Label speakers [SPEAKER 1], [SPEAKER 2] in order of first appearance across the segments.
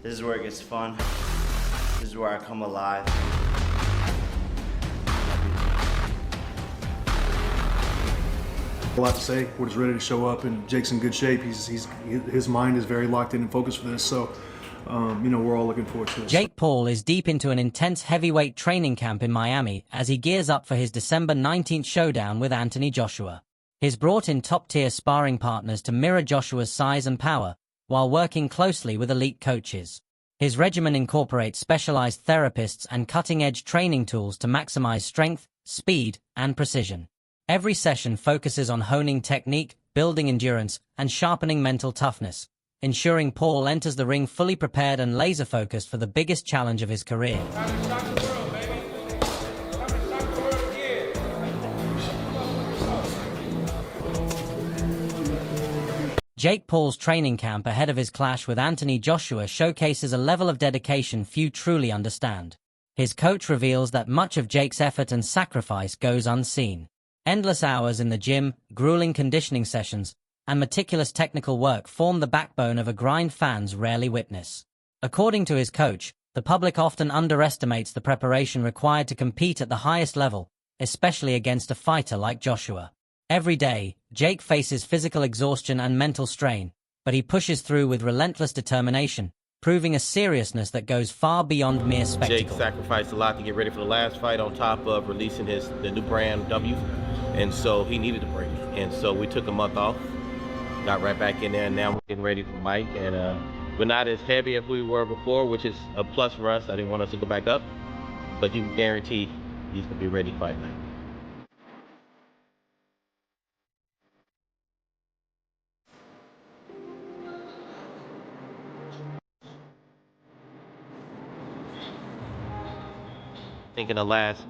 [SPEAKER 1] This is where it gets fun. This is where I come alive.
[SPEAKER 2] A lot to say. We're just ready to show up, and Jake's in good shape. His mind is very locked in and focused for this. So, we're all looking forward to this.
[SPEAKER 3] Jake Paul is deep into an intense heavyweight training camp in Miami as he gears up for his December 19th showdown with Anthony Joshua. He's brought in top-tier sparring partners to mirror Joshua's size and power, while working closely with elite coaches. His regimen incorporates specialized therapists and cutting-edge training tools to maximize strength, speed, and precision. Every session focuses on honing technique, building endurance, and sharpening mental toughness, ensuring Paul enters the ring fully prepared and laser-focused for the biggest challenge of his career. Jake Paul's training camp ahead of his clash with Anthony Joshua showcases a level of dedication few truly understand. His coach reveals that much of Jake's effort and sacrifice goes unseen. Endless hours in the gym, grueling conditioning sessions, and meticulous technical work form the backbone of a grind fans rarely witness. According to his coach, the public often underestimates the preparation required to compete at the highest level, especially against a fighter like Joshua. Every day, Jake faces physical exhaustion and mental strain, but he pushes through with relentless determination, proving a seriousness that goes far beyond mere spectacle.
[SPEAKER 4] Jake sacrificed a lot to get ready for the last fight, on top of releasing the new brand W, and so he needed a break. And so we took a month off, got right back in there, and now we're getting ready for Mike. And we're not as heavy as we were before, which is a plus for us. I didn't want us to go back up, but you can guarantee he's gonna be ready to fight night. I think in the last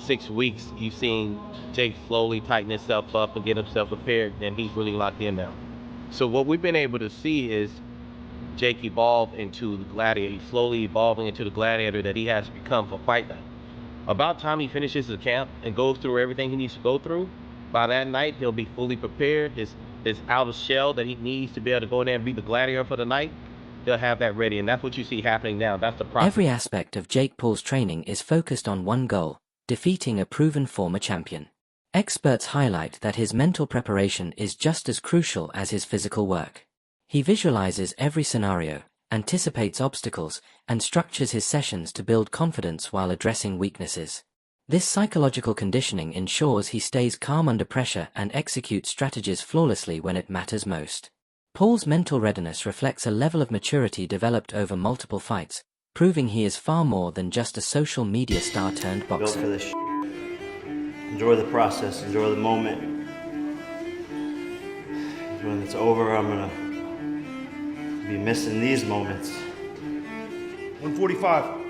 [SPEAKER 4] 6 weeks, you've seen Jake slowly tighten himself up and get himself prepared, and he's really locked in now. So what we've been able to see is Jake evolve into the gladiator. He's slowly evolving into the gladiator that he has become for fight night. About time he finishes the camp and goes through everything he needs to go through, by that night, he'll be fully prepared. His outer shell that he needs to be able to go in there and be the gladiator for the night, they'll have that ready, and that's what you see happening now. That's the process.
[SPEAKER 3] Every aspect of Jake Paul's training is focused on one goal: defeating a proven former champion. Experts highlight that his mental preparation is just as crucial as his physical work. He visualizes every scenario, anticipates obstacles, and structures his sessions to build confidence while addressing weaknesses. This psychological conditioning ensures he stays calm under pressure and executes strategies flawlessly when it matters most. Paul's mental readiness reflects a level of maturity developed over multiple fights, proving he is far more than just a social media star turned
[SPEAKER 1] Go
[SPEAKER 3] boxer.
[SPEAKER 1] for this. Enjoy the process. Enjoy the moment. When it's over, I'm gonna be missing these moments.
[SPEAKER 2] 145.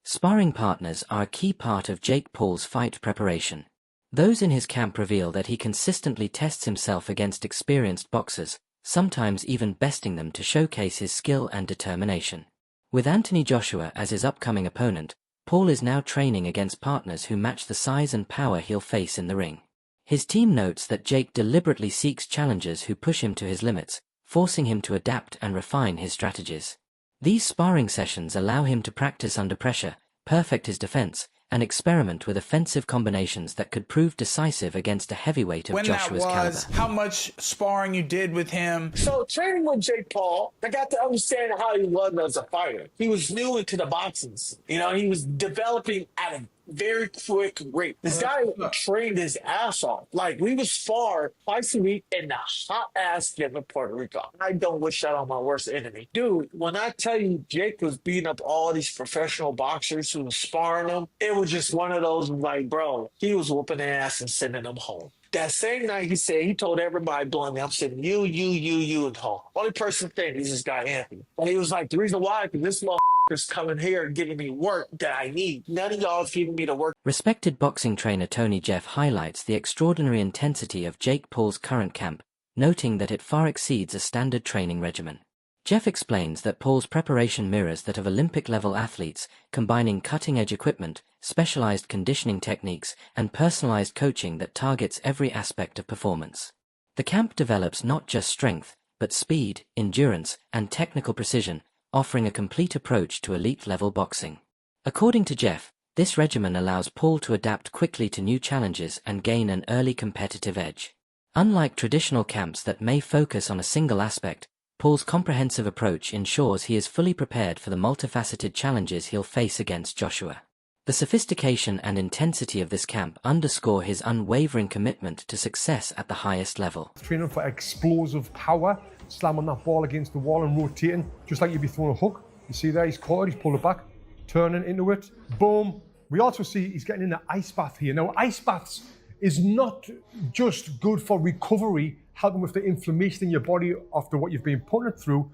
[SPEAKER 3] Sparring partners are a key part of Jake Paul's fight preparation. Those in his camp reveal that he consistently tests himself against experienced boxers, sometimes even besting them to showcase his skill and determination. With Anthony Joshua as his upcoming opponent, Paul is now training against partners who match the size and power he'll face in the ring. His team notes that Jake deliberately seeks challengers who push him to his limits, forcing him to adapt and refine his strategies. These sparring sessions allow him to practice under pressure, perfect his defense, and experiment with offensive combinations that could prove decisive against a heavyweight of Joshua's caliber.
[SPEAKER 5] How much sparring you did with him.
[SPEAKER 6] So training with Jake Paul, I got to understand how he was as a fighter. He was new into the boxing. He was developing at a very quick rate. This guy trained his ass off. Like, we would spar twice a week in the hot ass gym in Puerto Rico. I don't wish that on my worst enemy. Dude, when I tell you Jake was beating up all these professional boxers who was sparring them, it was just one of those, like, bro, he was whooping their ass and sending them home. That same night, he told everybody bluntly, I'm sending you, and home. Only person saying he's this guy, Anthony. And he was like, the reason why, because this motherfucker's coming here and getting me work that I need. None of y'all is giving me the work.
[SPEAKER 3] Respected boxing trainer Tony Jeff highlights the extraordinary intensity of Jake Paul's current camp, noting that it far exceeds a standard training regimen. Jeff explains that Paul's preparation mirrors that of Olympic-level athletes, combining cutting-edge equipment, specialized conditioning techniques, and personalized coaching that targets every aspect of performance. The camp develops not just strength, but speed, endurance, and technical precision, offering a complete approach to elite-level boxing. According to Jeff, this regimen allows Paul to adapt quickly to new challenges and gain an early competitive edge. Unlike traditional camps that may focus on a single aspect, Paul's comprehensive approach ensures he is fully prepared for the multifaceted challenges he'll face against Joshua. The sophistication and intensity of this camp underscore his unwavering commitment to success at the highest level.
[SPEAKER 7] Training for explosive power, slamming that ball against the wall and rotating, just like you'd be throwing a hook. You see there, he's caught it, he's pulled it back, turning into it, boom. We also see he's getting in the ice bath here. Now, ice baths is not just good for recovery, helping with the inflammation in your body after what you've been putting it through,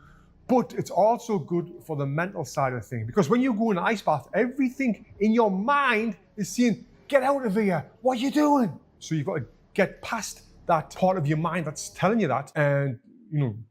[SPEAKER 7] but it's also good for the mental side of things. Because when you go in an ice bath, everything in your mind is saying, get out of here, what are you doing? So you've got to get past that part of your mind that's telling you that and,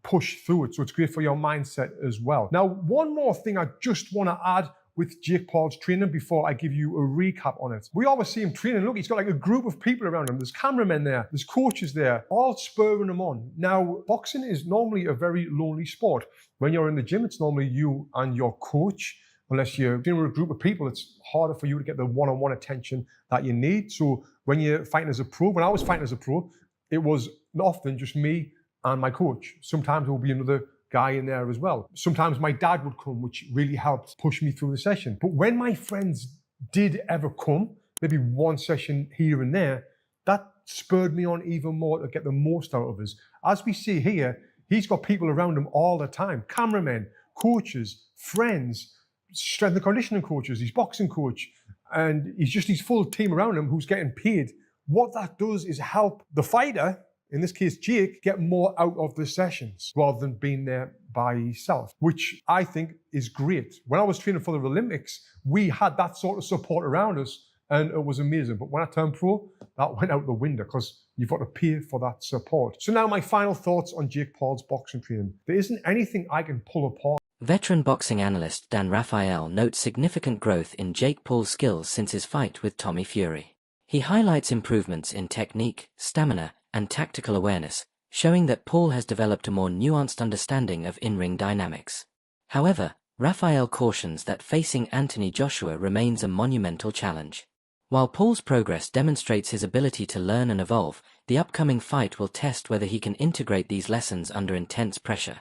[SPEAKER 7] push through it. So it's great for your mindset as well. Now, one more thing I just want to add with Jake Paul's training before I give you a recap on it. We always see him training. Look, he's got like a group of people around him. There's cameramen there, there's coaches there, all spurring him on. Now, boxing is normally a very lonely sport. When you're in the gym, it's normally you and your coach. Unless you're dealing with a group of people, it's harder for you to get the one-on-one attention that you need. So when you're fighting as a pro, when I was fighting as a pro, it was often just me and my coach. Sometimes there will be another guy in there as well. Sometimes my dad would come, which really helped push me through the session. But when my friends did ever come, maybe one session here and there, that spurred me on even more to get the most out of us. As we see here, he's got people around him all the time. Cameramen, coaches, friends, strength and conditioning coaches, his boxing coach, and he's just his full team around him who's getting paid. What that does is help the fighter, in this case Jake, get more out of the sessions rather than being there by himself, which I think is great. When I was training for the Olympics, we had that sort of support around us and it was amazing. But when I turned pro, that went out the window because you've got to pay for that support. So now my final thoughts on Jake Paul's boxing training. There isn't anything I can pull apart.
[SPEAKER 3] Veteran boxing analyst Dan Raphael notes significant growth in Jake Paul's skills since his fight with Tommy Fury. He highlights improvements in technique, stamina, and tactical awareness, showing that Paul has developed a more nuanced understanding of in-ring dynamics. However, Raphael cautions that facing Anthony Joshua remains a monumental challenge. While Paul's progress demonstrates his ability to learn and evolve, the upcoming fight will test whether he can integrate these lessons under intense pressure.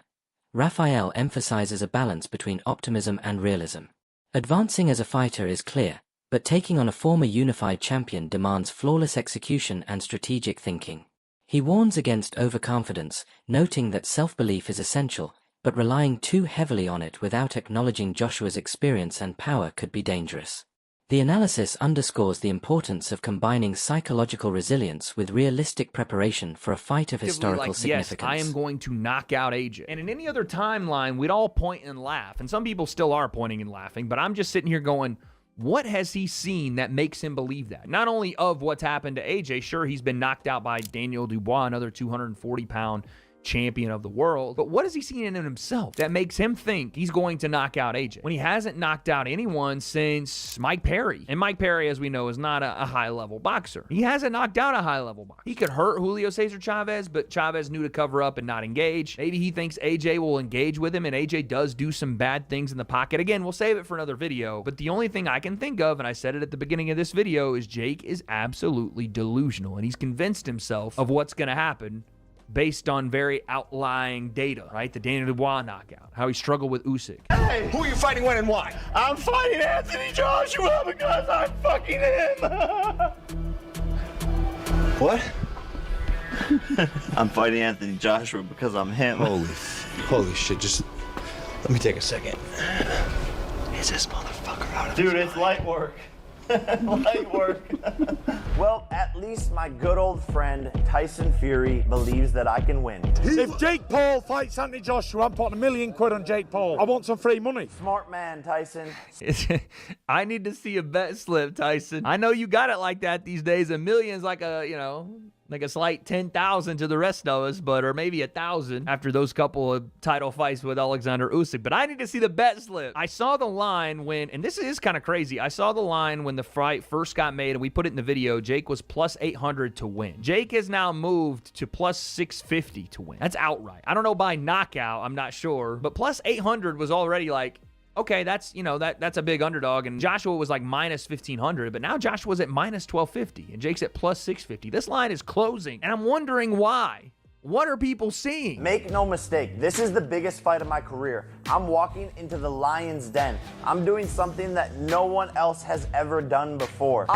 [SPEAKER 3] Raphael emphasizes a balance between optimism and realism. Advancing as a fighter is clear, but taking on a former unified champion demands flawless execution and strategic thinking. He warns against overconfidence, noting that self-belief is essential, but relying too heavily on it without acknowledging Joshua's experience and power could be dangerous. The analysis underscores the importance of combining psychological resilience with realistic preparation for a fight of historical significance.
[SPEAKER 8] Yes, I am going to knock out AJ. And in any other timeline, we'd all point and laugh. And some people still are pointing and laughing, but I'm just sitting here going, what has he seen that makes him believe that? Not only of what's happened to AJ, sure, he's been knocked out by Daniel Dubois, another 240-pound champion of the world, but what has he seen in himself that makes him think he's going to knock out AJ when he hasn't knocked out anyone since Mike Perry? And Mike Perry, as we know, is not a high-level boxer. He hasn't knocked out a high-level boxer. He could hurt Julio Cesar Chavez, but Chavez knew to cover up and not engage. Maybe he thinks AJ will engage with him, and AJ does do some bad things in the pocket. Again, we'll save it for another video, but the only thing I can think of, and I said it at the beginning of this video, is Jake is absolutely delusional, and he's convinced himself of what's going to happen based on very outlying data, right? The Daniel Dubois knockout, how he struggled with Usyk.
[SPEAKER 6] Hey, who are you fighting when and why? I'm fighting Anthony Joshua because I'm fucking him.
[SPEAKER 1] What? I'm fighting Anthony Joshua because I'm him.
[SPEAKER 9] Holy shit, just let me take a second.
[SPEAKER 1] Is this motherfucker out of Dude, it's light work. Light work.
[SPEAKER 10] Well, at least my good old friend Tyson Fury believes that I can win.
[SPEAKER 11] If Jake Paul fights Anthony Joshua, I'm putting £1 million on Jake Paul. I want some free money.
[SPEAKER 10] Smart man, Tyson.
[SPEAKER 8] I need to see a bet slip, Tyson. I know you got it like that these days. $1 million's like a, Like a slight 10,000 to the rest of us, or maybe 1,000 after those couple of title fights with Alexander Usyk. But I need to see the bet slip. I saw the line when, and this is kind of crazy, I saw the line when the fight first got made, and we put it in the video. Jake was plus 800 to win. Jake has now moved to plus 650 to win. That's outright. I don't know by knockout, I'm not sure, but plus 800 was already like, okay, that's, that's a big underdog. And Joshua was like minus 1,500, but now Joshua's at minus 1,250 and Jake's at plus 650. This line is closing, and I'm wondering why. What are people seeing?
[SPEAKER 10] Make no mistake, this is the biggest fight of my career. I'm walking into the lion's den. I'm doing something that no one else has ever done before.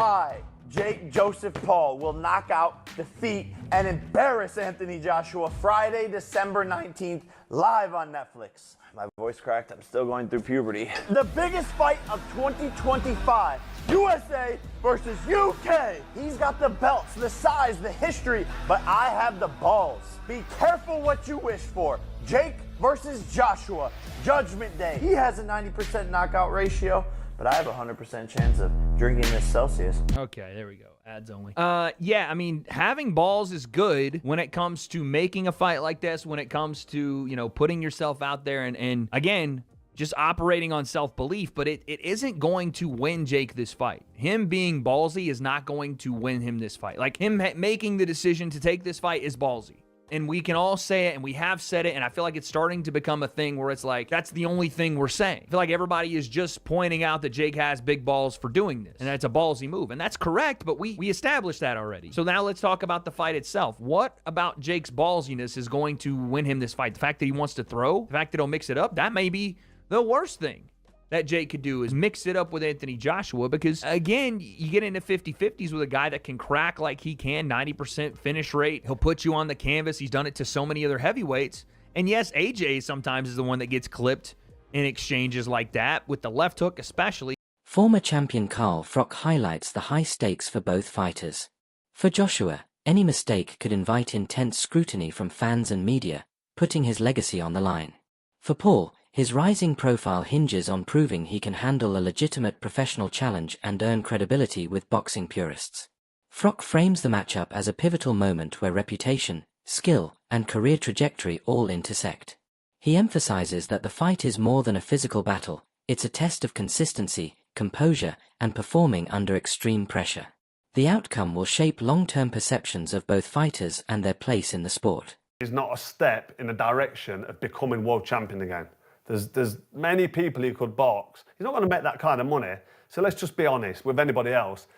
[SPEAKER 10] Jake Joseph Paul will knock out, defeat, and embarrass Anthony Joshua Friday, December 19th, live on Netflix. My voice cracked, I'm still going through puberty. The biggest fight of 2025, USA versus UK. He's got the belts, the size, the history, but I have the balls. Be careful what you wish for. Jake versus Joshua, Judgment Day. He has a 90% knockout ratio, but I have a 100% chance of drinking this Celsius.
[SPEAKER 8] Okay, there we go. Ads only. Yeah, I mean, having balls is good when it comes to making a fight like this, when it comes to, putting yourself out there and again, just operating on self-belief, but it isn't going to win Jake this fight. Him being ballsy is not going to win him this fight. Like, him making the decision to take this fight is ballsy. And we can all say it, and we have said it, and I feel like it's starting to become a thing where it's like, that's the only thing we're saying. I feel like everybody is just pointing out that Jake has big balls for doing this, and that's a ballsy move. And that's correct, but we established that already. So now let's talk about the fight itself. What about Jake's ballsiness is going to win him this fight? The fact that he wants to throw, the fact that he'll mix it up, that may be the worst thing that Jake could do is mix it up with Anthony Joshua, because again, you get into 50-50s with a guy that can crack like he can, 90% finish rate. He'll put you on the canvas. He's done it to so many other heavyweights. And yes, AJ sometimes is the one that gets clipped in exchanges like that, with the left hook especially.
[SPEAKER 3] Former champion Carl Froch highlights the high stakes for both fighters. For Joshua, any mistake could invite intense scrutiny from fans and media, putting his legacy on the line. For Paul, his rising profile hinges on proving he can handle a legitimate professional challenge and earn credibility with boxing purists. Froch frames the matchup as a pivotal moment where reputation, skill, and career trajectory all intersect. He emphasizes that the fight is more than a physical battle, it's a test of consistency, composure, and performing under extreme pressure. The outcome will shape long-term perceptions of both fighters and their place in the sport.
[SPEAKER 12] It's not a step in the direction of becoming world champion again. There's many people who could box. He's not going to make that kind of money. So let's just be honest with anybody else.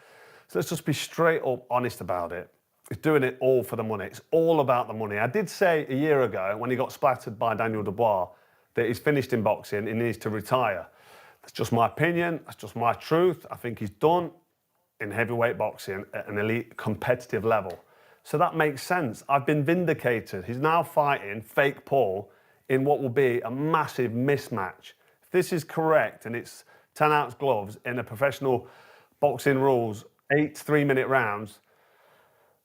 [SPEAKER 12] So let's just be straight up honest about it. He's doing it all for the money. It's all about the money. I did say a year ago when he got splattered by Daniel Dubois that he's finished in boxing, he needs to retire. That's just my opinion. That's just my truth. I think he's done in heavyweight boxing at an elite competitive level. So that makes sense. I've been vindicated. He's now fighting fake Paul in what will be a massive mismatch. If this is correct and it's 10-ounce gloves in a professional boxing rules, 8 3-minute rounds,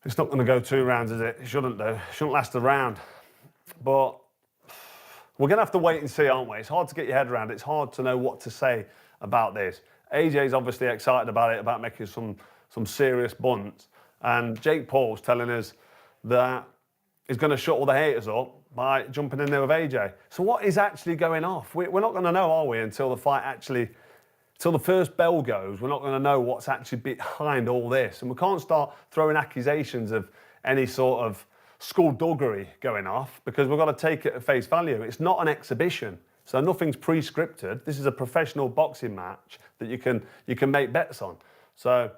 [SPEAKER 12] it's not going to go 2 rounds, is it? It shouldn't do. It shouldn't last a round. But we're going to have to wait and see, aren't we? It's hard to get your head around. It's hard to know what to say about this. AJ's obviously excited about it, about making some serious bunts. And Jake Paul's telling us that he's going to shut all the haters up by jumping in there with AJ. So what is actually going off? We're not going to know, are we, until the fight actually, till the first bell goes. We're not going to know what's actually behind all this. And we can't start throwing accusations of any sort of skullduggery going off, because we've got to take it at face value. It's not an exhibition, so nothing's pre-scripted. This is a professional boxing match that you can make bets on. So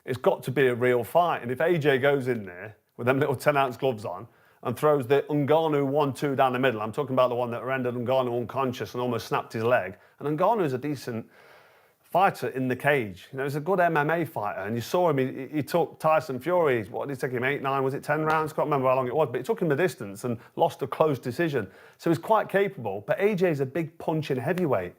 [SPEAKER 12] it's got to be a real fight. And if AJ goes in there with them little 10-ounce gloves on and throws the Ngannou 1-2 down the middle, I'm talking about the one that rendered Ngannou unconscious and almost snapped his leg. And Ngannou is a decent fighter in the cage. He's a good MMA fighter. And you saw him, he took Tyson Fury, what did it take him, 8, 9, was it 10 rounds? Can't remember how long it was, but he took him the distance and lost a close decision. So he's quite capable. But AJ's a big punching heavyweight.